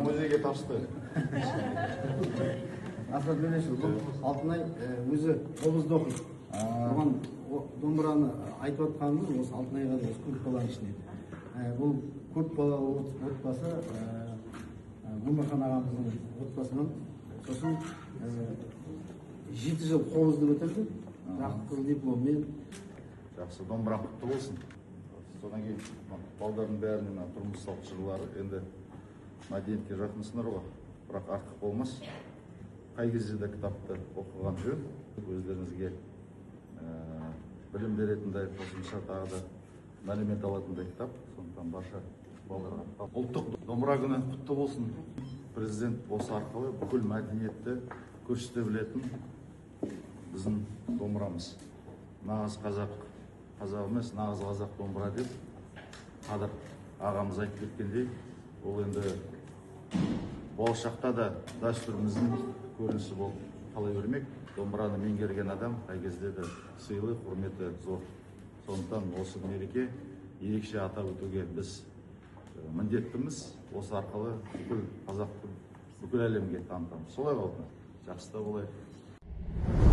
Muzeyga tashdi. Asad Мелешев, Алтынай өзі облыста оқиды. Оған домбыраны айтып отқанымыз осы Алтынайға да көп баланың ішінде. Бұл көп балалы отбасы Өмірхан ағамыздың отбасынан. Сосын 7 жыл қобызды бітірді. Жақсы қыз дипломмен. Жақсы, домбыра құтты болсын. Содан кейін балдардың бәрінің тұрмыс салт жырлары енді мәдениетке жақынсынар ғой, бірақ артық болмас. Қай кезде де кітапты оқыған жөн. Өздеріңізге білім беретіндей, қосымша тағы да мәлімет алатындай кітап. Сондықтан барша балаларға ұлттық домбыра күні құтты болсын. Президент осы арқылы бүкіл мәдениетті көрсете білетін біздің домбырамыз. Нағыз қазақ емес, нағыз қазақ домбыра деп Қадыр ағамыз айтып кеткендей, ол енді болашақта да дәстүріміздің көрінісі болып қала бермек. Домбыраны меңгерген адам қай кезде де сыйлы, құрметі зор. Сондықтан осы мереке ерекше атап өтуге біз міндеттіміз. Осы арқылы бүкіл қазақты бүкіл әлемге танытамыз. Солай болсын. Жақсы да болайық.